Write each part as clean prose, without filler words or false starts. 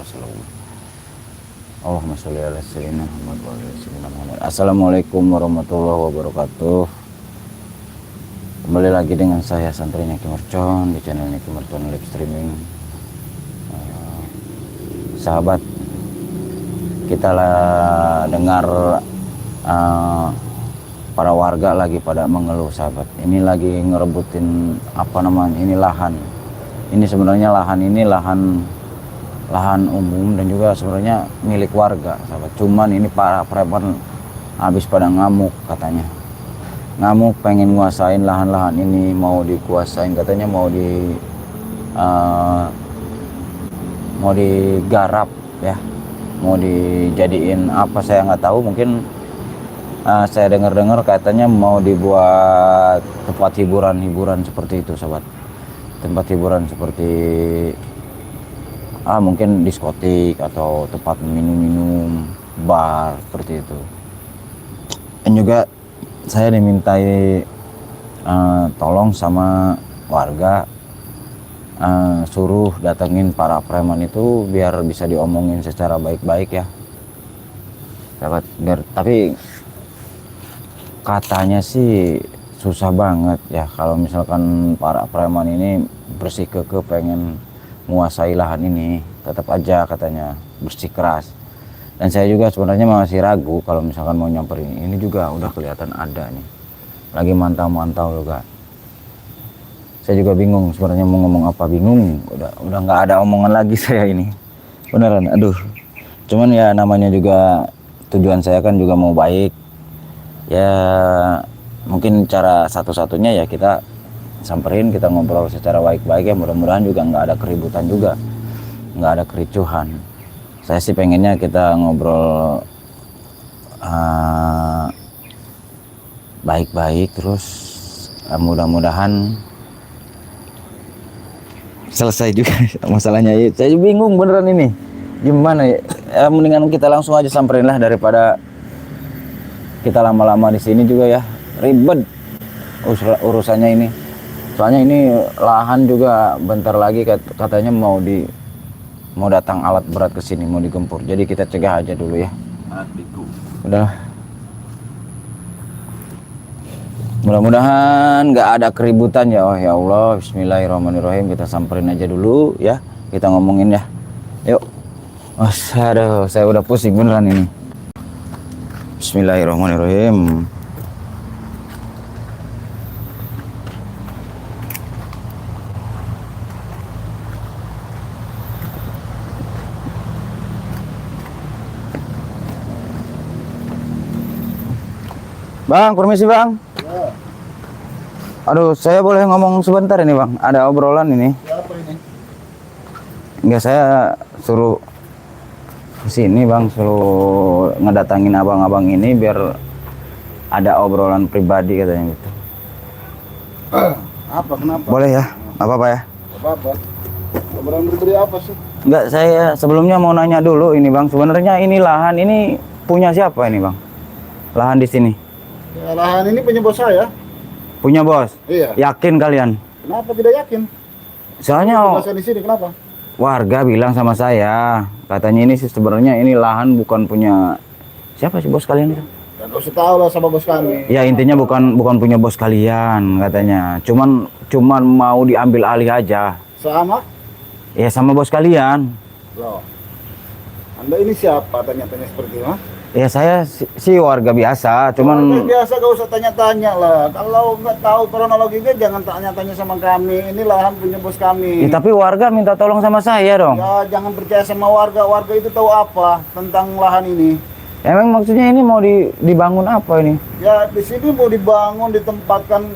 wasallam. Allahumma sholli ala sayyidina Muhammad wa ala sayyidina Muhammad. Assalamualaikum warahmatullahi wabarakatuh. Kembali lagi dengan saya santrinya Ki Mercon di channel Ki Mercon live streaming. Sahabat, kita dengar para warga lagi pada mengeluh sahabat. Ini lagi ngerebutin apa namanya? Ini lahan. Ini sebenarnya lahan ini lahan umum dan juga sebenarnya milik warga sahabat. Cuman ini para preman habis pada ngamuk katanya. Ngamuk pengen nguasain lahan-lahan ini, mau dikuasain katanya, mau digarap ya, mau dijadiin apa saya nggak tahu, mungkin saya dengar-dengar katanya mau dibuat tempat hiburan seperti itu sahabat, tempat hiburan seperti mungkin diskotik atau tempat minum-minum, bar seperti itu. Dan juga saya dimintai tolong sama warga, suruh datengin para preman itu biar bisa diomongin secara baik-baik ya sahabat. Tapi katanya sih susah banget ya kalau misalkan para preman ini bersikukuh pengen menguasai lahan ini. Tetap aja katanya bersikeras, dan saya juga sebenarnya masih ragu kalau misalkan mau nyamperin. Ini juga udah kelihatan ada nih, lagi mantau-mantau juga. Saya juga bingung sebenarnya mau ngomong apa, bingung. Udah nggak ada omongan lagi saya ini, beneran. Aduh, cuman ya namanya juga tujuan saya kan juga mau baik ya. Mungkin cara satu-satunya ya kita samperin, kita ngobrol secara baik-baik ya. Mudah-mudahan juga nggak ada keributan juga, nggak ada kericuhan. Saya sih pengennya kita ngobrol baik-baik terus, mudah-mudahan selesai juga masalahnya. Saya bingung beneran ini gimana ya. Mendingan kita langsung aja samperin lah daripada kita lama-lama di sini juga ya, ribet urusannya ini. Soalnya ini lahan juga bentar lagi katanya mau datang alat berat ke sini, mau digempur. Jadi kita cegah aja dulu ya. Udah. Mudah-mudahan nggak ada keributan ya. Oh ya Allah, bismillahirrahmanirrahim. Kita samperin aja dulu ya. Kita ngomongin ya. Yuk. Aduh, saya udah pusing beneran ini. Bismillahirrahmanirrahim. Bang, permisi bang. Ya. Aduh, saya boleh ngomong sebentar ini bang? Ada obrolan ini. Ya, apa ini? Enggak, saya suruh kesini bang, suruh ngedatangin abang-abang ini biar ada obrolan pribadi katanya gitu. Apa, kenapa? Boleh ya? Apa-apa ya? Apa-apa. Obrolan pribadi apa sih? Enggak, saya sebelumnya mau nanya dulu ini bang. Sebenarnya ini lahan ini punya siapa ini bang? Lahan di sini. Ya, lahan ini punya bos saya. Punya bos? Iya. Yakin kalian? Kenapa tidak yakin? Soalnya di sini, kenapa? Warga bilang sama saya, katanya ini sebenarnya ini lahan bukan punya siapa sih bos kalian? Ya nggak usah tahu lah sama bos kami. Ya intinya bukan punya bos kalian katanya. Cuman mau diambil alih aja. Sama? Ya sama bos kalian. Loh. Anda ini siapa tanya-tanya seperti itu? Ya saya sih warga biasa, cuman warga biasa gak usah tanya-tanya lah. Kalau nggak tahu kronologinya jangan tanya-tanya sama kami. Ini lahan punya bos kami. Ya, tapi warga minta tolong sama saya dong. Ya jangan percaya sama warga. Warga itu tahu apa tentang lahan ini. Emang maksudnya ini mau dibangun apa ini? Ya di sini mau dibangun, ditempatkan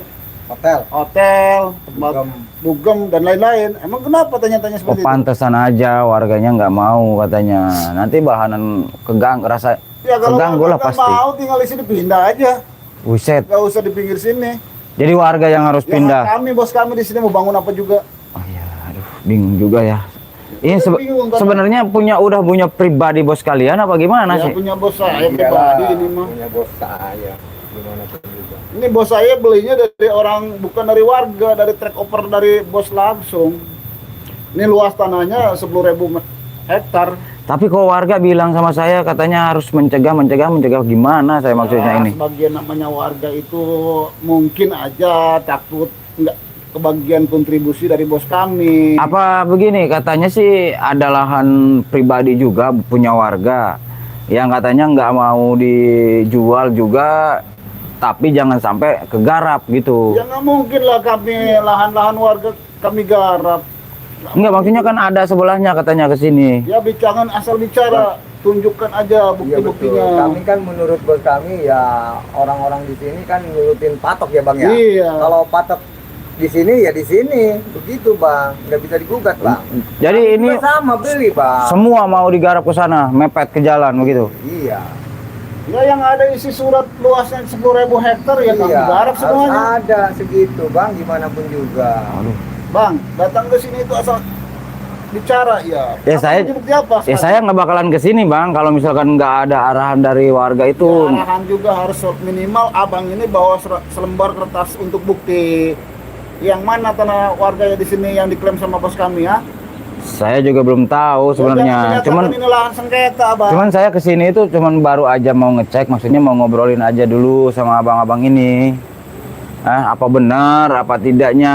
hotel, tempat dugem dan lain-lain. Emang kenapa tanya-tanya seperti itu? Pantesan aja warganya nggak mau katanya. Nanti bahanan rasa. Ya kalau keganggu lah pasti. Mau tinggal di sini pindah aja. Buset. Gak usah di pinggir sini. Jadi warga yang harus pindah. Kami bos kami di sini mau bangun apa juga. Oh ya, aduh, bingung juga ya. Ini sebenarnya udah punya pribadi bos kalian apa gimana sih? Ya punya bos saya pribadi ini mah. Punya bos saya. Gimana pun juga. Ini bos saya belinya dari orang, bukan dari warga, dari take over dari bos langsung. Ini luas tanahnya 10.000 hektar. Tapi kok warga bilang sama saya katanya harus mencegah gimana saya maksudnya ini? Sebagian namanya warga itu mungkin aja takut nggak kebagian kontribusi dari bos kami. Apa begini, katanya sih ada lahan pribadi juga punya warga yang katanya nggak mau dijual juga, tapi jangan sampai kegarap gitu. Ya nggak mungkin lah kami lahan-lahan warga kami garap. Enggak, maksudnya kan ada sebelahnya katanya ke sini. Ya jangan asal bicara, tunjukkan aja bukti-buktinya. Iya, kami kan menurut bos kami ya orang-orang di sini kan nurutin patok ya bang ya. Iya. Kalau patok di sini ya di sini, begitu bang, nggak bisa digugat bang. Jadi ini sama beli bang. semua mau digarap ke sana, mepet ke jalan begitu. Iya. Ya yang ada isi surat luasnya 10.000 hektar ya kami garap harus semuanya. ada segitu bang, gimana pun juga. Aduh. Bang, datang ke sini itu asal bicara ya. Ya Apa saya nggak bakalan ke sini bang kalau misalkan nggak ada arahan dari warga itu. Ya, arahan juga harus minimal abang ini bawa selembar kertas untuk bukti yang mana tanah warga di sini yang diklaim sama bos kami ya. Saya juga belum tahu sebenarnya. Cuman ini lahan sengketa, Bang. Cuman saya kesini itu cuman baru aja mau ngecek, maksudnya mau ngobrolin aja dulu sama abang-abang ini. Apa benar, apa tidaknya?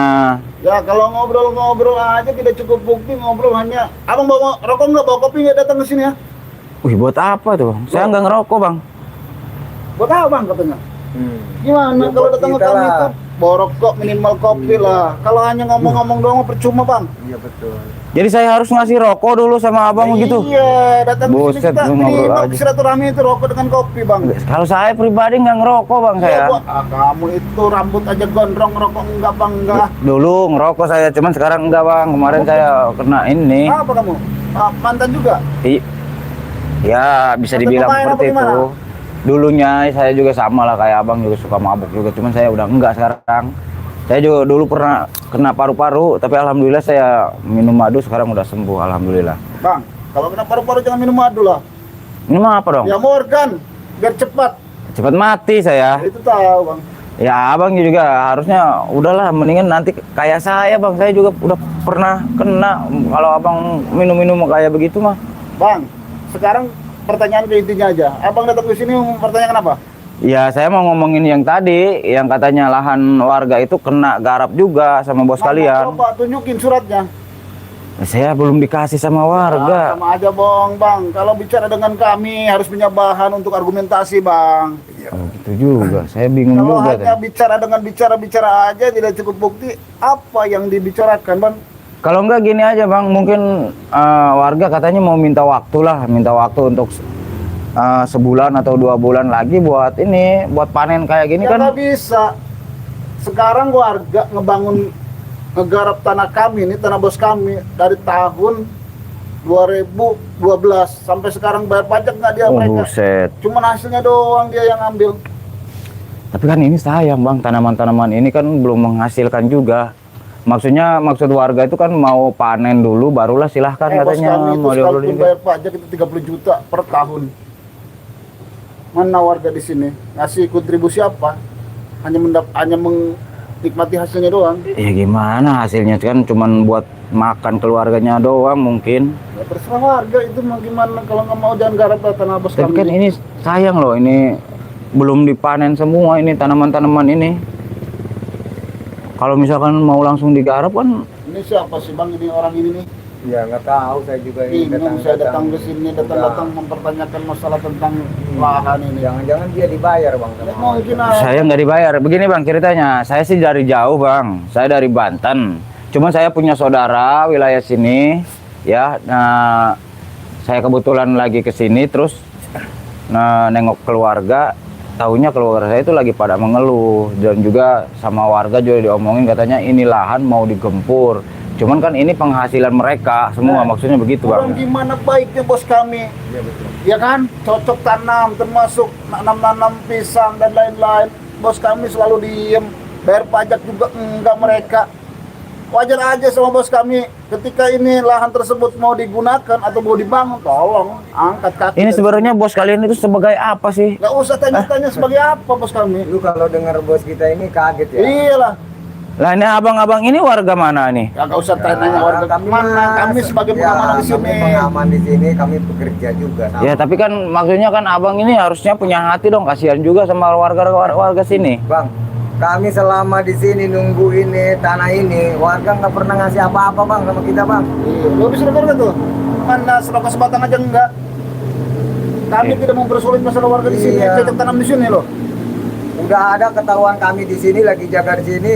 Ya kalau ngobrol-ngobrol aja tidak cukup bukti, ngobrol hanya. Abang bawa rokok nggak, bawa kopi nggak datang ke sini ya? Wih, buat apa tuh? Saya nggak ngerokok bang. Buat apa bang katanya? Gimana Ya, kalau buat datang ke kita kami lah. itu bawa rokok minimal kopi lah. Kalau hanya ngomong-ngomong doang percuma bang. Iya betul. Jadi saya harus ngasih rokok dulu sama abang gitu? Iya, datang ke sini Buset, kita lu ngobrol minimal aja. silaturahmi itu rokok dengan kopi bang. Kalau saya pribadi nggak ngerokok bang saya. Kamu itu rambut aja gondrong, rokok enggak bang, enggak. Dulu ngerokok saya, cuman sekarang enggak bang. Kemarin saya kena ini. Apa kamu? Mantan juga? Ya bisa Mantan dibilang pemain seperti apa gimana? itu. Dulunya saya juga sama lah kayak abang, juga suka mabuk juga. Cuman saya udah enggak sekarang. Saya juga dulu pernah kena paru-paru, tapi alhamdulillah saya minum madu sekarang udah sembuh, alhamdulillah. Bang, kalau kena paru-paru jangan minum madu lah. Minum apa dong? Ya Morgan, biar cepat. Cepat mati saya. Itu tahu bang. Ya abang juga harusnya udahlah, mendingan nanti kayak saya bang. Saya juga udah pernah kena. Kalau abang minum-minum kayak begitu mah. Bang, sekarang pertanyaan ke intinya aja. Abang datang ke sini mempertanyakan apa? Ya saya mau ngomongin yang tadi, yang katanya lahan warga itu kena garap juga sama bos kalian. Coba tunjukin suratnya. Saya belum dikasih sama warga. Sama aja bohong bang. Kalau bicara dengan kami harus punya bahan untuk argumentasi bang. Oh, gitu juga, saya bingung Kalau juga. hanya bicara dengan bicara aja tidak cukup bukti. Apa yang dibicarakan bang? Kalau enggak gini aja bang, mungkin warga katanya mau minta waktu lah, minta waktu untuk sebulan atau 2 bulan lagi buat ini, buat panen kayak gini Ya kan. nggak bisa. Sekarang warga ngegarap tanah kami ini, tanah bos kami dari tahun 2012 sampai sekarang bayar pajak nggak dia Oh mereka. buset. Cuman hasilnya doang dia yang ambil. Tapi kan ini sayang bang, tanaman-tanaman ini kan belum menghasilkan juga. Maksud warga itu kan mau panen dulu, barulah silahkan Bos katanya kami itu mau diobrolin sekalipun juga. bayar pajak itu 30 juta per tahun. Mana warga di sini ngasih kontribusi apa? Hanya menikmati hasilnya doang. Ya gimana hasilnya kan cuman buat makan keluarganya doang mungkin. Ya terserah warga itu mau gimana, kalau nggak mau jangan garap lah tanah bos Tapi kami. kan ini sayang loh, ini belum dipanen semua ini tanaman-tanaman ini. Kalau misalkan mau langsung digarap kan. Ini siapa sih bang ini orang ini nih? Ya nggak tahu, saya juga ini Bingung saya datang ke sini, datang mempertanyakan masalah tentang lahan ini. Jangan-jangan dia dibayar bang Ya, sama mungkin Saya nggak dibayar. Begini bang ceritanya, saya sih dari jauh bang. Saya dari Banten. Cuma saya punya saudara wilayah sini, ya. Nah, saya kebetulan lagi ke sini, terus nengok keluarga. Tahunya keluarga saya itu lagi pada mengeluh, dan juga sama warga juga diomongin katanya ini lahan mau digempur. Cuman kan ini penghasilan mereka semua, maksudnya begitu orang bang. gimana baiknya bos kami. Iya betul. Ya kan, cocok tanam termasuk nanam pisang dan lain-lain. Bos kami selalu diem, bayar pajak juga enggak mereka. Wajar aja sama bos kami ketika ini lahan tersebut mau digunakan atau mau dibangun, tolong angkat kaki. Ini sebenarnya bos kalian itu sebagai apa sih? Nggak usah tanya-tanya sebagai apa bos kami. Lu kalau dengar bos kita ini kaget ya. Iyalah, Lah ini abang-abang ini warga mana nih? Ya nggak usah tanya warga mana. Kami sebagai pengamanan di kami sini. pengaman di sini, kami bekerja juga sama. Ya tapi kan maksudnya kan abang ini harusnya punya hati dong, kasihan juga sama warga sini. Bang, kami selama di sini nunggu ini tanah ini, warga nggak pernah ngasih apa-apa bang sama kita bang. Iya, lo bisa dengar tuh. Mana selokan sebatang aja enggak. Kami tidak mau bersulit masalah warga di sini, Iya. cocok tanam di sini loh. Udah ada ketahuan kami di sini lagi jaga di sini,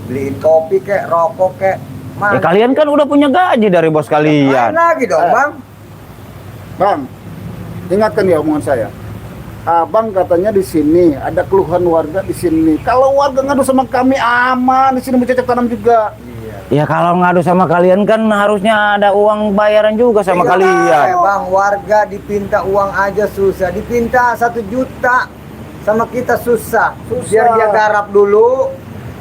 beliin kopi kek, rokok kek. Ya kalian kan udah punya gaji dari bos kalian. Main lagi dong bang. Bang, ingatkan ya omongan saya. Abang katanya di sini ada keluhan warga di sini. Kalau warga ngadu sama kami aman, di sini mau cocok tanam juga. Ya kalau ngadu sama kalian kan harusnya ada uang bayaran juga sama kalian. Bang, warga dipinta uang aja susah, dipinta 1 juta sama kita susah. Biar dia garap dulu,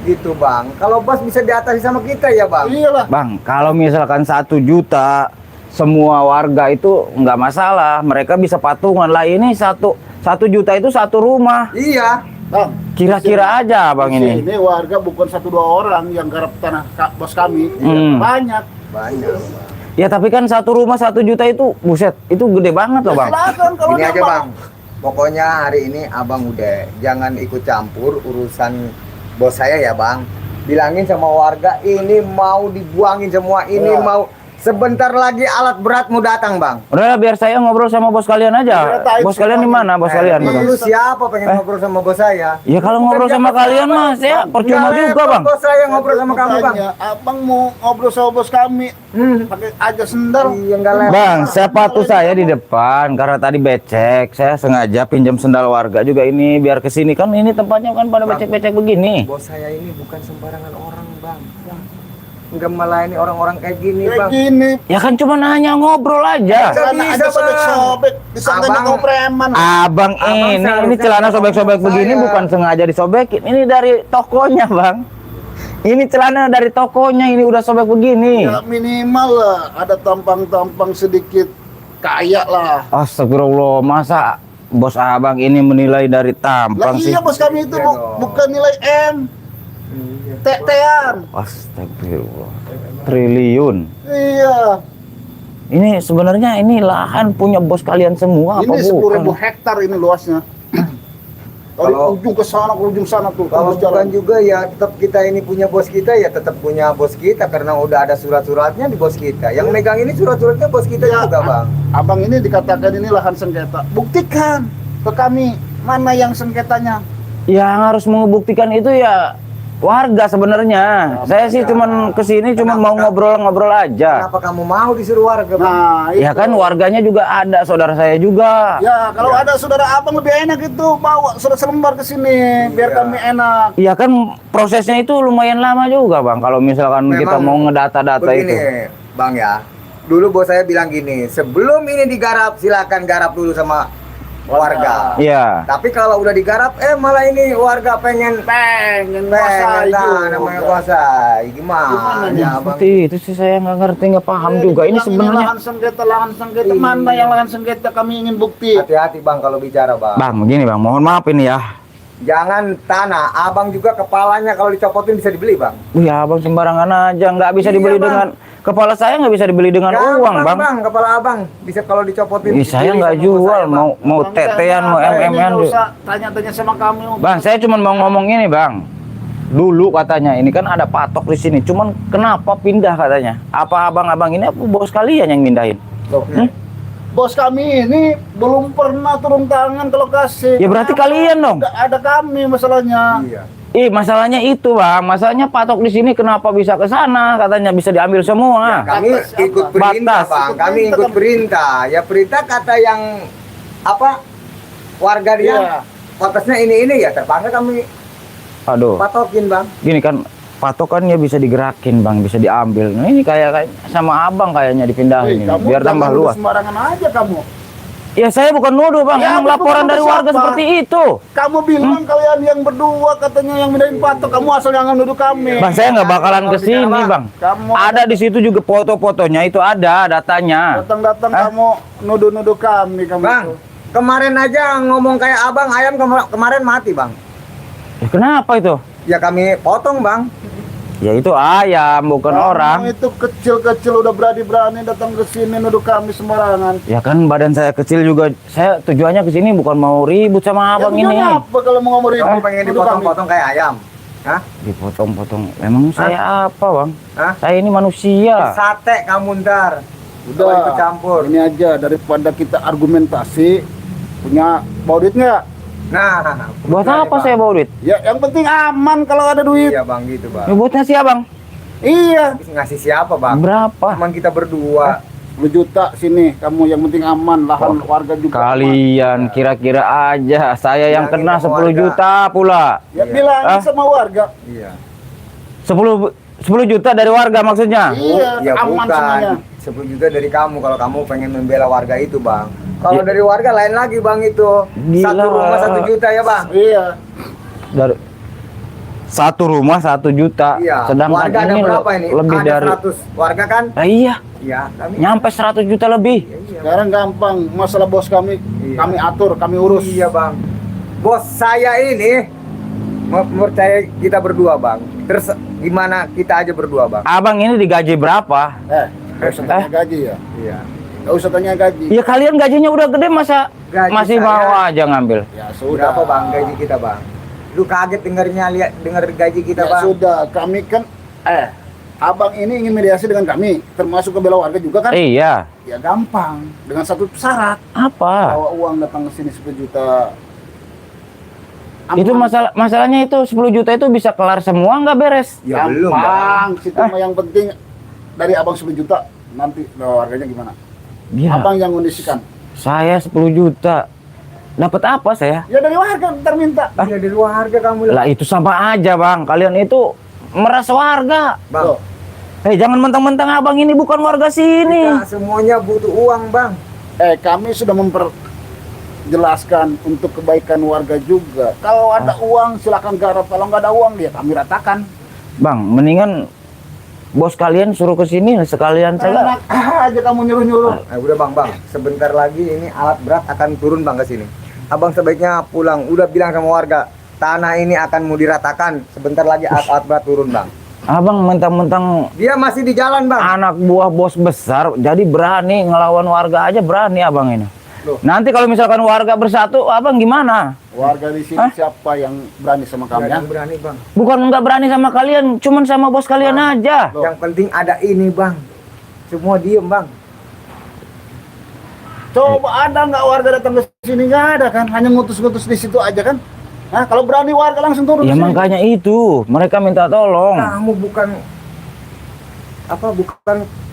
gitu bang. Kalau bos bisa diatasi sama kita ya bang. Iyalah. Bang, kalau misalkan 1 juta semua warga itu nggak masalah, mereka bisa patungan lah. Ini satu juta itu satu rumah. Iya. Bang, Kira-kira aja bang di ini. sini warga bukan 1-2 orang yang garap tanah bos kami. Hmm. Banyak. Ya tapi kan satu rumah 1 juta itu, buset, itu gede banget loh bang. Silakan kalau Ini dia aja mau. bang. Pokoknya hari ini abang udah jangan ikut campur urusan bos saya ya bang. Bilangin sama warga ini mau dibuangin semua, ini Ya. mau sebentar lagi alat berat mau datang bang. Udah biar saya ngobrol sama bos kalian aja. Bos kalian di mana? Bos kalian bang? Lu siapa pengen ngobrol sama bos saya? Ya kalau ngobrol sama kalian mas, ya percuma Nggak juga level bang. Bos saya ngobrol sama kamu bang. Makanya, abang mau ngobrol sama bos kami. Pakai aja sendal. Iya nggak level. Bang, sepatu saya di depan karena tadi becek. Saya sengaja pinjam sendal warga juga ini biar kesini kan ini tempatnya kan pada becek-becek begini. Bos saya ini bukan sembarangan orang bang. Nggak melayani orang-orang kayak gini Kayak bang. gini. Ya kan cuma nanya ngobrol aja. Nggak Celana bisa, aja Bang. sobek-sobek. Disangkanya Abang- kau preman. Abang ini seharusnya celana ngomong sobek-sobek sama begini saya. bukan sengaja disobekin. Ini dari tokonya bang. Ini celana dari tokonya ini udah sobek begini. Ya minimal lah ada tampang-tampang sedikit kaya lah. Astagfirullah, masa bos abang ini menilai dari Lah tampang sih? iya bos kami itu Iya dong. bukan nilai M. Tetean. Astagfirullah, triliun. Iya. Ini sebenarnya ini lahan punya bos kalian semua apa Ini 10.000 bukan? hektar ini luasnya. Dari Kalau- ujung ke sana ke ujung sana tuh. Kalau tembus jalan. bukan juga ya tetap kita ini punya bos kita ya tetap punya bos kita karena udah ada surat-suratnya di bos kita. Yang megang ini surat-suratnya bos kita Ya, juga bang. Abang ini dikatakan ini lahan sengketa. Buktikan ke kami mana yang sengketanya. Yang harus membuktikan itu ya warga sebenarnya. Saya sih cuman kesini cuman mau ngobrol-ngobrol aja. Kenapa kamu mau disuruh warga bang? Nah, Ya itu. kan warganya juga ada, saudara saya juga. Ya, kalau ada saudara abang lebih enak itu bawa surat selembar ke sini biar Iya. kami enak. Iya kan prosesnya itu lumayan lama juga bang. Kalau misalkan kita mau ngedata-data begini, itu. bang ya. Dulu bos saya bilang gini, sebelum ini digarap silakan garap dulu sama warga. Iya. Tapi kalau udah digarap, malah ini warga pengen Pengen kuasai namanya kuasai. Gimana ya bang? Seperti itu sih saya nggak ngerti, nggak paham juga. Ini sebenarnya lahan sengketa Iya. mana yang lahan sengketa kami ingin bukti. Hati-hati bang kalau bicara bang. bang begini bang, mohon maaf ini ya. Jangan tanah, abang juga kepalanya kalau dicopotin bisa dibeli bang. Ya abang sembarangan aja, nggak bisa Iya, dibeli Bang. dengan kepala saya nggak bisa dibeli dengan uang bang. Kepala abang bisa kalau dicopotin. Ih, saya dibeli nggak sama bos jual, saya, Bang. mau tetean, mau Ini mm-an. nggak usah tanya-tanya sama kami. Bang, saya cuma mau ngomong ini bang. Dulu katanya ini kan ada patok di sini, cuman kenapa pindah katanya? Apa abang-abang ini apa bos kalian yang mindahin? Loh, Bos kami ini belum pernah turun tangan ke lokasi. Ya berarti kalian dong. Nggak ada kami masalahnya. Iya. Masalahnya itu bang, masalahnya patok di sini kenapa bisa ke sana? Katanya bisa diambil semua. Kami Batas apa? ikut perintah Batas. bang, kami Ikut ikut perintah, perintah. Ya perintah kata yang apa warga dia Iya. batasnya ini ya terpaksa kami Aduh, patokin bang. gini kan patokannya bisa digerakin bang, bisa diambil. Nah ini kayak sama abang kayaknya dipindahin ini, Kamu biar tambah jangan nuduh luas. sembarangan aja kamu. Ya saya bukan nuduh bang, Ya, emang bukan laporan dari nuduh warga siapa? seperti itu. Kamu bilang kalian yang berdua katanya yang mindahin patok, kamu asal jangan nuduh kami. Bang saya nggak bakalan ke sini bang. Kamu Ada di situ juga foto-fotonya itu ada datanya. datang-datang Hah? kamu nuduh-nuduh kami kamu. Bang, tuh. kemarin aja ngomong kayak abang ayam kemarin mati bang. Ya, kenapa itu? ya kami potong bang. Ya itu ayam, bukan orang. Kamu itu kecil-kecil udah berani-berani datang ke sini nuduh kami sembarangan. Ya kan badan saya kecil juga. Saya tujuannya ke sini bukan mau ribut sama abang ini. Ya, apa kalau mau ngomong Kamu pengen dipotong-potong kayak ayam? Hah? Dipotong-potong. Emang saya apa, Bang? Hah? Saya ini manusia. Sate kamu ntar. Kalau Udah, ikut campur. ini aja daripada kita argumentasi, punya bawa duit nggak? Nah, Buat benar, apa Bang. saya bawa duit? Ya yang penting aman kalau ada duit. Iya bang gitu bang. Ya, buatnya siapa, Bang? Iya, Habis ngasih siapa bang? Berapa? Cuman kita berdua. 10 juta sini, kamu yang penting aman, lahan warga juga aman. Kalian kira-kira aja saya yang Bilangin kena sama 10 warga. juta pula. Ya Iya. bilangin Hah? sama warga. Iya. 10 juta dari warga maksudnya? Iya, Ya aman bukan. semuanya. 10 juta dari kamu kalau kamu pengen membela warga itu bang. Kalau Ya. dari warga lain lagi bang itu. Gila. Satu rumah 1 juta ya bang. Iya. Dari satu rumah 1 juta. Iya. Sedangkan Warga ada ini berapa ini? lebih Ada dari 100 warga kan? Iya, Iya. Kami. nyampe 100 juta lebih. Ya, iya. Sekarang gampang, masalah bos kami, Iya. kami atur, kami urus. Iya bang. Bos saya ini percaya kita berdua bang. Terus gimana kita aja berdua bang? Abang ini digaji berapa? Nggak usah tanya gaji ya. Iya. Nggak usah tanya gaji. Ya kalian gajinya udah gede masa Gaji masih saya- mau aja ngambil? Ya sudah. Berapa bang gaji kita bang? Lu kaget dengernya denger gaji kita Ya bang? sudah, kami kan abang ini ingin mediasi dengan kami, termasuk ke bela warga juga kan? Iya. Ya gampang, dengan satu syarat. Apa? Bawa uang datang ke sini 10 juta. Aman. Itu masalahnya itu 10 juta itu bisa kelar semua nggak beres? Ya belum bang. Gampang, situ mah yang penting dari abang 10 juta, nanti bawa warganya gimana? Ya, Abang yang kondisikan. saya 10 juta. Dapat apa saya? Ya dari warga ntar minta. Ya dari warga kamu lah. Lah itu sama aja, Bang. Kalian itu meras warga. Bang. Tuh. Jangan mentang-mentang abang ini bukan warga sini. Kita semuanya butuh uang bang. Kami sudah memperjelaskan untuk kebaikan warga juga. Kalau ada uang silakan garap, kalau nggak ada uang ya kami ratakan. Bang, mendingan bos kalian suruh ke sini sekalian saya. Enak aja kamu nyuruh-nyuruh. Nah, udah bang, sebentar lagi ini alat berat akan turun bang ke sini. Abang sebaiknya pulang. Udah bilang sama warga, tanah ini akan mau diratakan. Sebentar lagi alat berat turun bang. Abang mentang-mentang Dia masih di jalan bang. anak buah bos besar, jadi berani ngelawan warga aja berani abang ini. Loh. Nanti kalau misalkan warga bersatu, abang gimana? Warga di sini siapa yang berani sama kami ya? Yang berani bang. Bukan nggak berani sama kalian, cuman sama bos kalian aja. Loh. Yang penting ada ini bang. Semua diem bang. Coba ada nggak warga datang ke sini? Nggak ada kan? Hanya ngutus-ngutus di situ aja kan? Nah, kalau berani warga langsung turun Ya ke sini. makanya itu, mereka minta tolong. Kamu bukan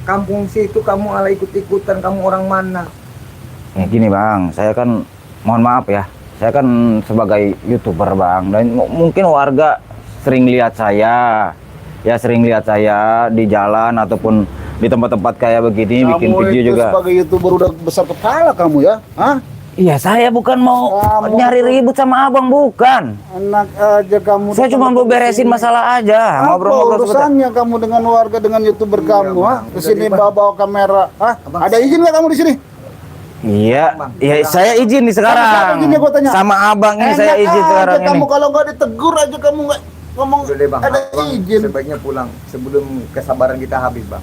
kampung situ, kamu ala ikut-ikutan, kamu orang mana? Ya gini bang, saya kan mohon maaf ya, saya kan sebagai YouTuber bang, dan mungkin warga sering lihat saya, di jalan ataupun di tempat-tempat kayak begini bikin Kamu video itu juga. sebagai YouTuber udah besar kepala kamu ya? Hah? Iya saya bukan mau Kamu nyari tuh- ribut sama abang, bukan. Enak aja kamu. Saya cuma mau beresin masalah aja, Apa ngobrol-ngobrol sebentar. urusannya kamu dengan warga, dengan YouTuber kamu? Bang. Hah? Kesini Udah, Bang. bawa kamera. Hah? Abang. Ada izin nggak kamu di sini? Iya, Bang, ya Bang. saya izin nih Siapa sekarang. izinnya gua tanya? Sama abang ini saya Enak izin aja sekarang kamu ini. kalau nggak ditegur aja kamu nggak ngomong. Udah deh bang, Ada abang izin. sebaiknya pulang sebelum kesabaran kita habis bang.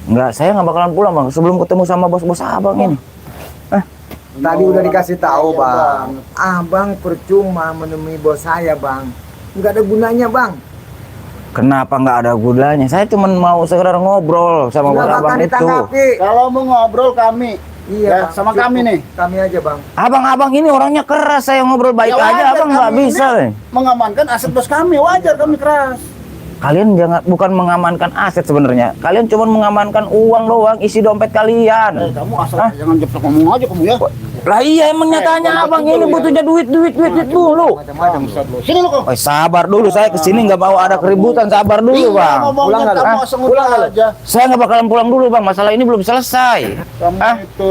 Enggak, saya nggak bakalan pulang bang, sebelum ketemu sama bos-bos abang ini. Tadi udah dikasih tahu Iya, bang. Abang percuma menemui bos saya bang. Nggak ada gunanya bang. Kenapa nggak ada gunanya? Saya cuma mau sekedar ngobrol sama bos Nggak abang akan itu. ditanggapi. Kalau mau ngobrol kami. Ya, Bang, sama cukup. kami nih. Kami aja bang. Abang-abang ini orangnya keras, saya ngobrol baik Ya, aja, wajar abang nggak kami bisa. ini mengamankan aset bos kami, wajar kami keras. Kalian jangan bukan mengamankan aset sebenarnya. Kalian cuma mengamankan uang doang, isi dompet kalian. Kamu asal jangan jeplak ngomong aja kamu ya. Lah iya emang nyatanya hormat abang dulu ini ya. butuhnya duit dulu. Macam-macam. Sini lu kok. Oh, sabar dulu, saya kesini nggak mau ada keributan, sabar dulu Iya, bang. ngomongnya Pulang nggak lu? kamu Hah? asal Pulang ngulang nggak lu? aja. Saya nggak bakalan pulang dulu bang, masalah ini belum selesai. Kamu Hah? itu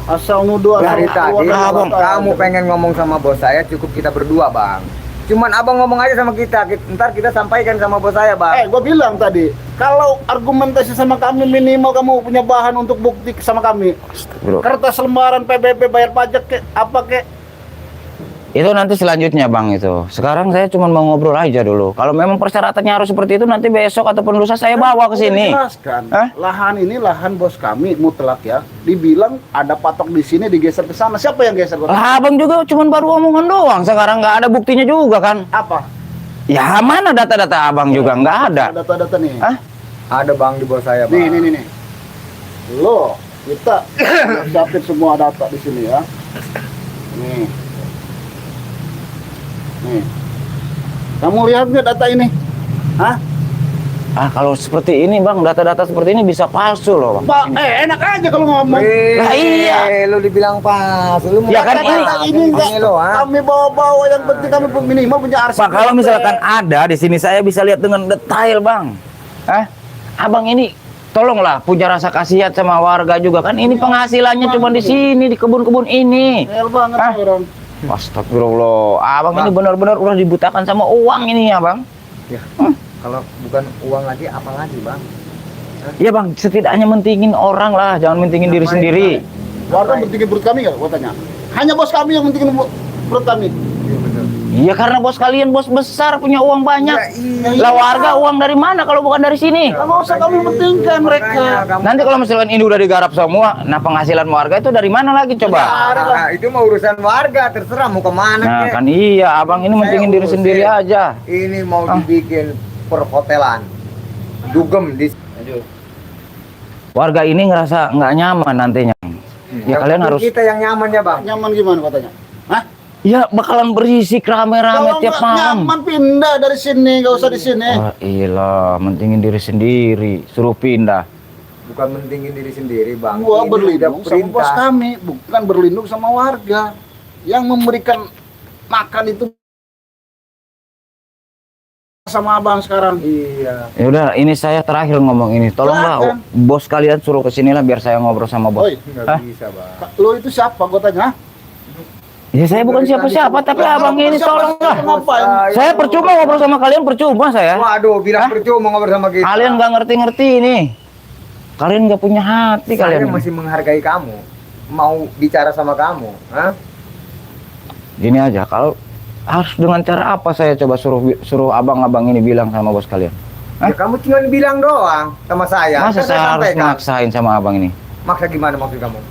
asal nuduh asal Dari tadi keluar Abang, dari kamu pengen ngomong sama bos saya, cukup kita berdua bang. Cuman abang ngomong aja sama kita, ntar kita sampaikan sama bos saya bang. gua bilang tadi, kalau argumentasi sama kami minimal kamu punya bahan untuk bukti sama kami. Bro. Kertas lembaran PBB bayar pajak ke apa ke? Itu nanti selanjutnya Bang itu. Sekarang saya cuma mau ngobrol aja dulu. Kalau memang persyaratannya harus seperti itu, nanti besok ataupun lusa saya bawa ke sini. Jelaskan. Hah? Lahan ini lahan bos kami mutlak ya. Dibilang ada patok di sini digeser ke sana. Siapa yang geser? Lah Abang juga cuma baru omongan doang. Sekarang nggak ada buktinya juga kan? Apa? Ya mana data-data Abang juga nggak ada. Data-data nih. Hah? Ada Bang di bawah saya, Bang. Nih. Lo, kita siapin semua data di sini ya. Nih. Kamu lihat nggak data ini? Hah? Kalau seperti ini Bang, data-data seperti ini bisa palsu loh Bang. Enak aja kalau ngomong. Lah iya. Lu dibilang pas. Lu Ya kan ini enggak kami bawa-bawa, yang penting kami minimal punya arsip. Pak, kalau misalkan ada di sini saya bisa lihat dengan detail Bang. Abang ini tolonglah punya rasa kasihan sama warga juga kan. Ini penghasilannya cuma di sini, di kebun-kebun ini. Real banget orang. Astagfirullah, Abang ini benar-benar udah dibutakan sama uang ini ya Bang. Ya. Kalau bukan uang lagi, apa lagi Bang? Iya Bang, setidaknya mentingin orang lah, jangan mentingin diri sendiri. Warga mentingin perut kami nggak? Gua tanya. Hanya bos kami yang mentingin perut kami. Iya betul. Iya karena bos kalian bos besar punya uang banyak. Ya, Lah warga uang dari mana kalau bukan dari sini? Nggak usah kami pentingkan mereka. Nanti kalau misalkan ini udah digarap semua, nah penghasilan warga itu dari mana lagi coba? Nah, itu mah urusan warga, terserah mau kemana. Nah kek. kan iya, Abang ini Saya mentingin diri urusin. sendiri aja. Ini mau dibikin perhotelan, dugem di. Warga ini ngerasa nggak nyaman nantinya. Ya kalian harus. Kita yang nyaman ya Bang. Nyaman gimana katanya? Hah? Ya bakalan berisik rame-rame Kalau tiap nggak malam. nyaman pindah dari sini, nggak usah di sini. Iya, mentingin diri sendiri, suruh pindah. Bukan mentingin diri sendiri Bang. Gua Ini berlindung udah sama bos perintah. kami, bukan berlindung sama warga. Yang memberikan makan itu sama abang sekarang. Iya. Ya udah, ini saya terakhir ngomong ini. Tolonglah Silakan. bos kalian suruh ke sini lah biar saya ngobrol sama bos. Oi, Nggak bisa Bang. lo itu siapa? Gua tanya. Ya saya bukan siapa-siapa, tapi abang ini tolonglah. Ngapain? Saya percuma ngobrol sama kalian, percuma saya. Waduh, bilang percuma ngobrol sama kita. Kalian nggak ngerti-ngerti ini. Kalian nggak punya hati Saya kalian. masih menghargai kamu. Mau bicara sama kamu, hah? Gini aja, kalau harus dengan cara apa saya coba suruh abang-abang ini bilang sama bos kalian? Ya kamu tinggal bilang doang sama saya. Masa Kan saya harus sampaikan. maksain sama abang ini? Maksa gimana maksud kamu?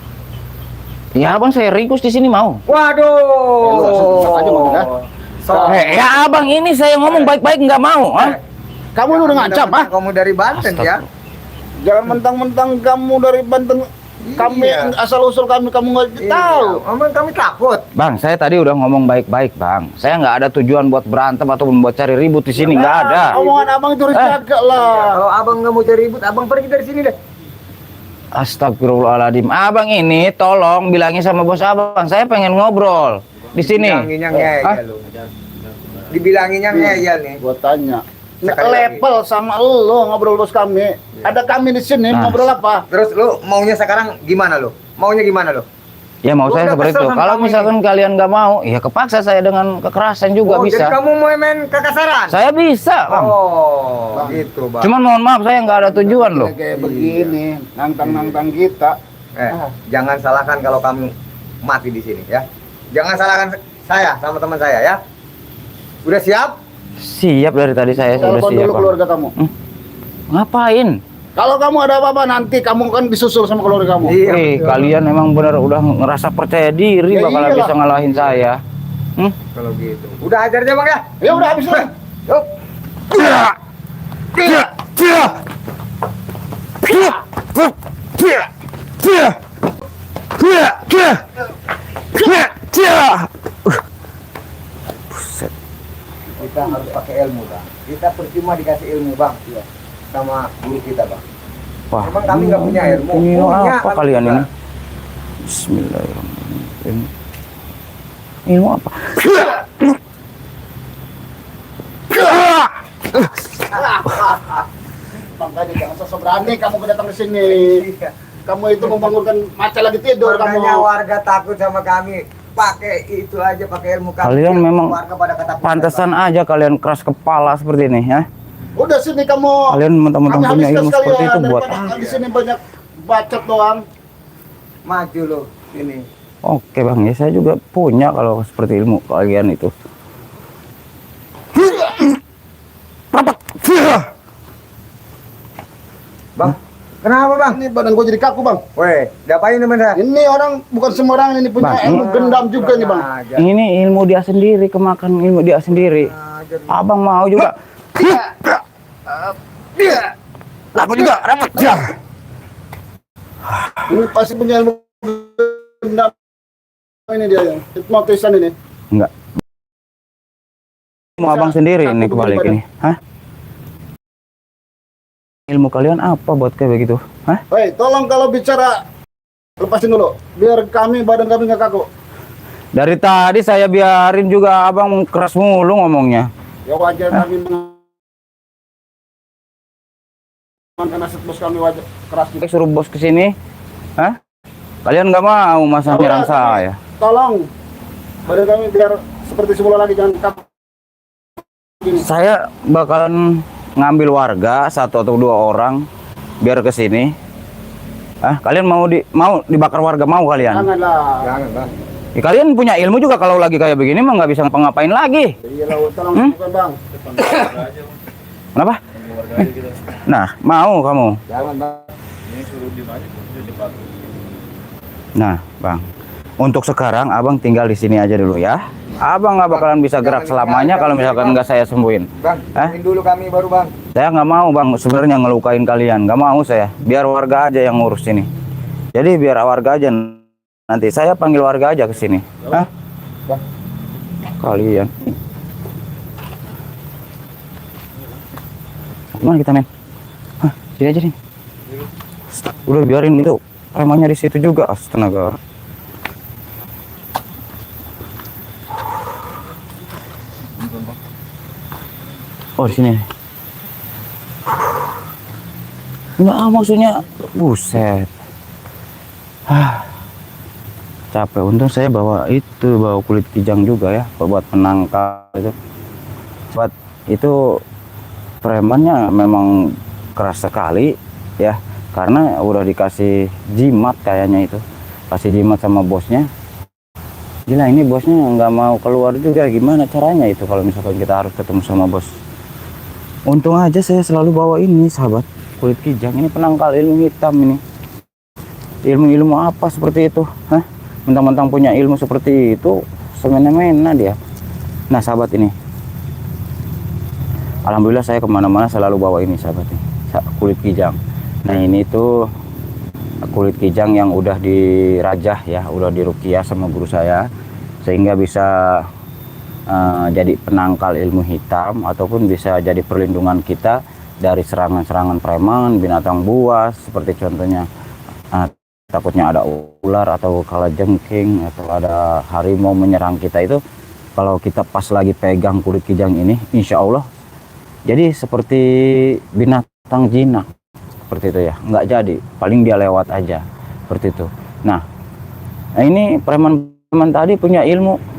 Ya abang saya ringkus di sini mau. Waduh. aja mau, ya? Ya abang ini saya ngomong baik-baik nggak mau. Kamu ini udah ngancam, ah? Kamu dari Banten ya? Jangan mentang-mentang kamu dari Banten. Kami Iya. asal usul kami kamu nggak tahu. Emang kami takut. Bang, saya tadi udah ngomong baik-baik bang. Saya nggak ada tujuan buat berantem atau buat cari ribut di sini, nggak ada. Omongan abang itu harus jaga lah. Kalau abang nggak mau cari ribut, abang pergi dari sini deh. Astagfirullahaladzim. Abang ini tolong bilangin sama bos abang. Saya pengen ngobrol di sini. Dibilanginnya ngeyel lu. Dibilanginnya ngeyel nih. Gua tanya. Sekali Level sama lo ngobrol bos kami. Ada kami di sini Nah. ngobrol apa? Terus lu maunya sekarang gimana lu? Maunya gimana lu? Ya mau Gua saya udah seperti kesel itu. sama Kalau kamu misalkan kalian nggak mau, ya kepaksa saya dengan kekerasan juga Oh, bisa. jadi kamu mau main kekasaran? Saya bisa, bang. Oh, gitu, Bang. Cuman mohon maaf, saya nggak ada tujuan loh. Kayak begini, nantang-nantang kita. Jangan salahkan kalau kamu mati di sini ya. Jangan salahkan saya sama teman saya ya. Udah siap? Siap dari tadi saya sudah Telepon siap. dulu Bang. keluarga kamu. Ngapain? Kalau kamu ada apa-apa nanti kamu kan disusul sama keluarga kamu. Iya, betul. Kalian memang benar udah ngerasa percaya diri Ya bakalan iyalah. bisa ngalahin saya. Kalau gitu. Udah ajar aja, Bang ya. Ya udah habis lah. Yuk. Buset. Kita harus pakai ilmu, Bang. Kita percuma dikasih ilmu, Bang. Iya. Sama guru kita, Bang. Wah, Emang kami nggak punya ilmu. Ini Punya, apa kami kalian juga. ini? Bismillahirrahmanirrahim. Ilmu apa? Makanya jangan sosok berani kamu datang ke sini. Iya. Kamu itu membangunkan maca lagi tidur Makanya kamu. warga takut sama kami. Pakai itu aja, pakai ilmu kami. Kalian memang warga pada ketakutan. Pantesan aja kalian keras kepala seperti ini ya. Udah sini kamu. Kalian mentang-mentang Kami punya habiskan ilmu seperti sekalian, itu buat daripada di sini banyak bacot doang. Maju lo, ini. Oke bang, ya saya juga punya kalau seperti ilmu kalian itu. Bang, kenapa bang? Ini badan gue jadi kaku bang. Weh, diapain teman saya? Ini orang bukan sembarangan ini punya Bang, ilmu gendam juga nih bang. Ini ilmu dia sendiri, kemakan ilmu dia sendiri. Abang mau juga. Aku juga dapat. Ini pasti punya ilmu gendam ini dia yang hipnotisan ini. Enggak. Mau abang sendiri ini kebalik ini. Hah? Ilmu kalian apa buat kayak begitu? Hah? Hei, tolong kalau bicara lepasin dulu, biar badan kami nggak kaku. Dari tadi saya biarin juga abang keras mulu ngomongnya. Ya wajar kami mengamankan aset bos kami, wajar keras juga. Suruh bos ke sini. Hah? Kalian nggak mau masa nyerang saya? Tolong badan kami biar seperti semula lagi, jangan kaku. Saya bakalan ngambil warga 1 atau 2 orang biar ke sini. Ah, kalian mau dibakar warga, mau kalian? Janganlah. Jangan bang. Ya, kalian punya ilmu juga kalau lagi kayak begini mah nggak bisa ngapa-ngapain lagi. Iya lah, tolong bukan bang. Kenapa? Nah, mau kamu? Jangan bang. Nah, bang. Untuk sekarang abang tinggal di sini aja dulu ya. Abang nggak bakalan bisa gerak selamanya kalau misalkan nggak saya sembuhin. Bang, sembuhin dulu kami baru bang. Saya nggak mau bang sebenarnya ngelukain kalian, nggak mau saya. Biar warga aja yang ngurus ini. Jadi biar warga aja, nanti saya panggil warga aja ke sini. Hah? Bang. Kalian. Kemana kita men? Hah, sini aja nih. Udah biarin itu premannya di situ juga, astaga. Oh di sini. Enggak, maksudnya buset. Capek. Untung saya bawa kulit kijang juga ya buat penangkal itu. Buat itu premannya memang keras sekali ya, karena udah dikasih jimat kayaknya itu. Kasih jimat sama bosnya. Gila, ini bosnya nggak mau keluar juga, gimana caranya itu kalau misalkan kita harus ketemu sama bos. Untung aja saya selalu bawa ini sahabat, kulit kijang. Ini penangkal ilmu hitam ini. Ilmu-ilmu apa seperti itu? Hah? Mentang-mentang punya ilmu seperti itu, semena-mena dia. Nah sahabat ini, alhamdulillah saya kemana-mana selalu bawa ini sahabat ini, kulit kijang. Nah ini tuh kulit kijang yang udah dirajah ya, udah diruqyah sama guru saya, sehingga bisa jadi penangkal ilmu hitam ataupun bisa jadi perlindungan kita dari serangan-serangan preman, binatang buas, seperti contohnya takutnya ada ular atau kalajengking atau ada harimau menyerang kita. Itu kalau kita pas lagi pegang kulit kijang ini, insya Allah jadi seperti binatang jinak seperti itu ya, nggak jadi, paling dia lewat aja seperti itu. Nah ini preman-preman tadi punya ilmu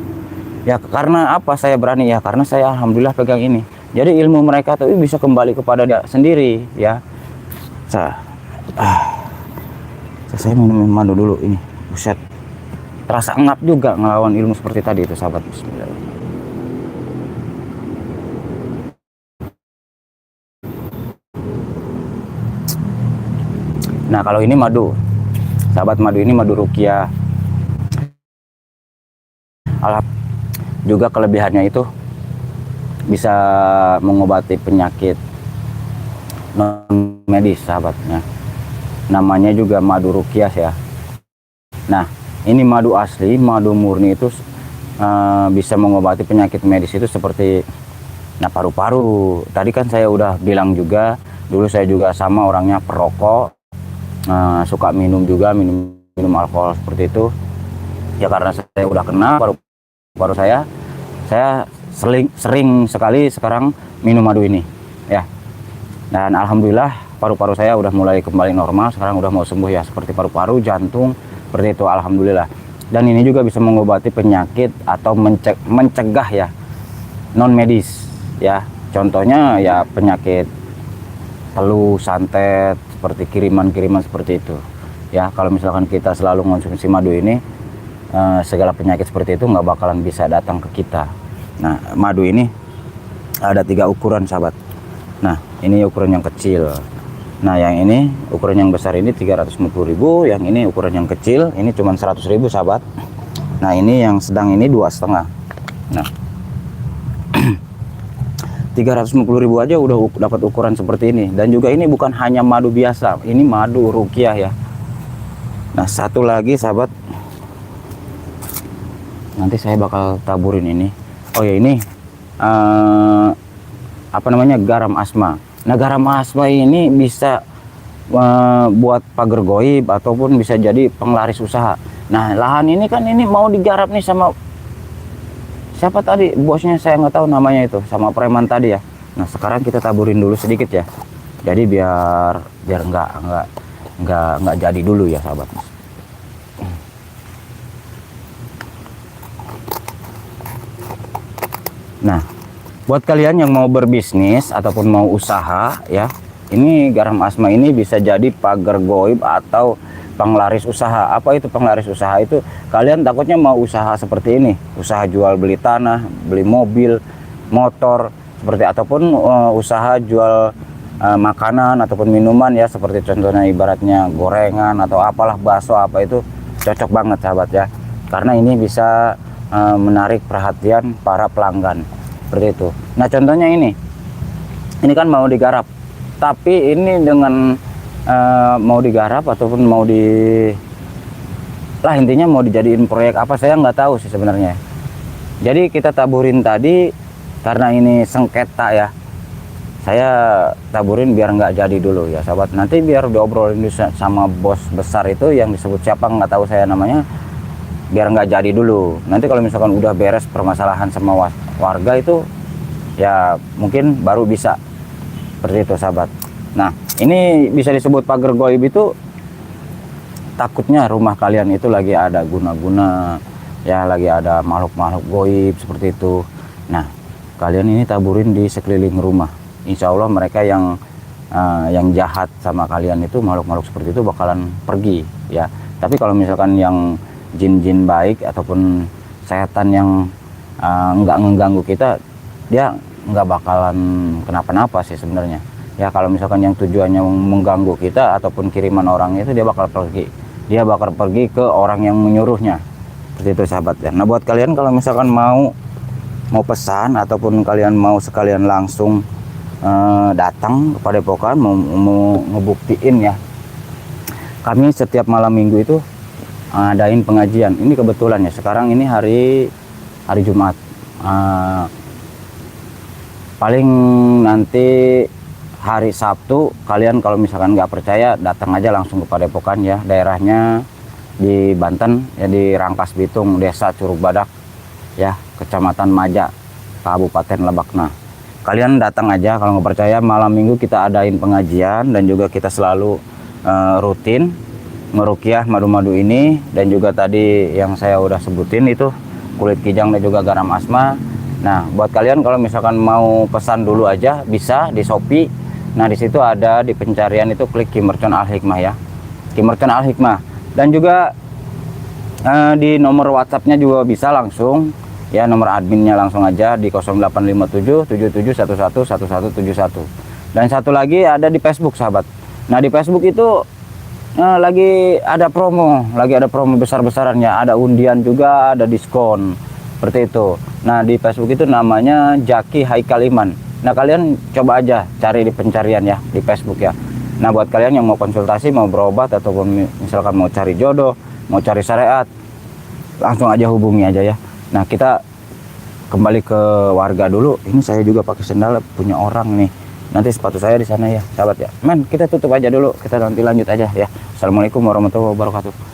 ya, karena apa saya berani ya, karena saya alhamdulillah pegang ini. Jadi ilmu mereka tuh bisa kembali kepada dia sendiri ya. Saya minum madu dulu ini. Buset, terasa ngap juga ngelawan ilmu seperti tadi itu sahabat. Bismillah. Nah kalau ini madu sahabat, madu ini madu ruqyah. Juga kelebihannya itu bisa mengobati penyakit non medis sahabatnya. Namanya juga madu ruqyah ya. Nah ini madu asli, madu murni itu bisa mengobati penyakit medis itu seperti paru-paru. Tadi kan saya udah bilang juga, dulu saya juga sama orangnya perokok, suka minum juga, minum alkohol seperti itu ya. Karena saya udah kena paru-paru saya sering sekali sekarang minum madu ini ya, dan alhamdulillah paru-paru saya udah mulai kembali normal, sekarang udah mau sembuh ya, seperti paru-paru, jantung, seperti itu alhamdulillah. Dan ini juga bisa mengobati penyakit atau mencegah ya non medis ya, contohnya ya penyakit flu, santet, seperti kiriman-kiriman seperti itu ya. Kalau misalkan kita selalu mengonsumsi madu ini segala penyakit seperti itu nggak bakalan bisa datang ke kita. Nah, madu ini ada 3 ukuran sahabat. Nah, ini ukuran yang kecil. Nah, yang ini ukuran yang besar ini 350.000, yang ini ukuran yang kecil ini cuma 100.000 sahabat. Nah, ini yang sedang ini 2,5. Nah, 350.000 aja udah dapat ukuran seperti ini. Dan juga ini bukan hanya madu biasa, ini madu rukiah ya. Nah, satu lagi sahabat, nanti saya bakal taburin ini. Oh ya, ini apa namanya, garam asma. Nah, garam asma ini bisa buat pagar goib ataupun bisa jadi penglaris usaha. Nah, lahan ini kan ini mau digarap nih sama siapa tadi, bosnya saya nggak tahu namanya itu, sama preman tadi ya. Nah, sekarang kita taburin dulu sedikit ya. Jadi biar nggak jadi dulu ya sahabat. Nah, buat kalian yang mau berbisnis ataupun mau usaha ya, ini garam asma ini bisa jadi pagar goib atau penglaris usaha. Apa itu penglaris usaha? Itu kalian takutnya mau usaha seperti ini, usaha jual beli tanah, beli mobil, motor, seperti ataupun usaha jual makanan ataupun minuman ya, seperti contohnya ibaratnya gorengan atau apalah, bakso apa, itu cocok banget sahabat ya, karena ini bisa menarik perhatian para pelanggan seperti itu. Nah, contohnya ini kan mau digarap, tapi ini dengan mau digarap ataupun mau intinya mau dijadiin proyek apa, saya nggak tahu sih sebenarnya. Jadi kita taburin tadi karena ini sengketa ya, saya taburin biar nggak jadi dulu ya sahabat. Nanti biar diobrolin sama bos besar itu yang disebut siapa nggak tahu saya namanya, biar nggak jadi dulu. Nanti kalau misalkan udah beres permasalahan sama warga itu ya mungkin baru bisa seperti itu sahabat. Nah, ini bisa disebut pagar goib itu takutnya rumah kalian itu lagi ada guna-guna ya, lagi ada makhluk-makhluk goib seperti itu. Nah, kalian ini taburin di sekeliling rumah, insya Allah mereka yang jahat sama kalian itu, makhluk-makhluk seperti itu bakalan pergi ya. Tapi kalau misalkan yang jin-jin baik ataupun setan yang nggak mengganggu kita, dia nggak bakalan kenapa-napa sih sebenarnya ya. Kalau misalkan yang tujuannya mengganggu kita ataupun kiriman orang itu, dia bakal pergi ke orang yang menyuruhnya seperti itu sahabat ya. Nah, buat kalian kalau misalkan mau pesan ataupun kalian mau sekalian langsung datang ke Padepokan mau ngebuktiin ya, kami setiap malam minggu itu adain pengajian. Ini kebetulan ya, sekarang ini hari Jumat. Paling nanti hari Sabtu kalian kalau misalkan nggak percaya, datang aja langsung ke Padepokan ya. Daerahnya di Banten ya, di Rangkas Bitung, Desa Curug Badak ya, Kecamatan Maja, Kabupaten Lebak. Nah, kalian datang aja kalau nggak percaya. Malam minggu kita adain pengajian dan juga kita selalu rutin merukiah madu-madu ini, dan juga tadi yang saya udah sebutin itu kulit kijang dan juga garam asma. Nah, buat kalian kalau misalkan mau pesan dulu aja bisa di Shopee. Nah, di situ ada di pencarian itu klik Ki Mercon Al Hikmah ya, Ki Mercon Al Hikmah. Dan juga di nomor WhatsAppnya juga bisa langsung ya, nomor adminnya langsung aja di 0857 7711 1171. Dan satu lagi ada di Facebook sahabat. Nah, di Facebook itu lagi ada promo besar-besaran ya, ada undian juga, ada diskon seperti itu. Nah, di Facebook itu namanya Jaki Haikal Iman. Nah, kalian coba aja cari di pencarian ya di Facebook ya. Nah, buat kalian yang mau konsultasi, mau berobat ataupun misalkan mau cari jodoh, mau cari syariat, langsung aja hubungi aja ya. Nah, kita kembali ke warga dulu. Ini saya juga pakai sendal punya orang nih. Nanti sepatu saya di sana ya, sahabat ya. Men, kita tutup aja dulu. Kita nanti lanjut aja ya. Assalamualaikum warahmatullahi wabarakatuh.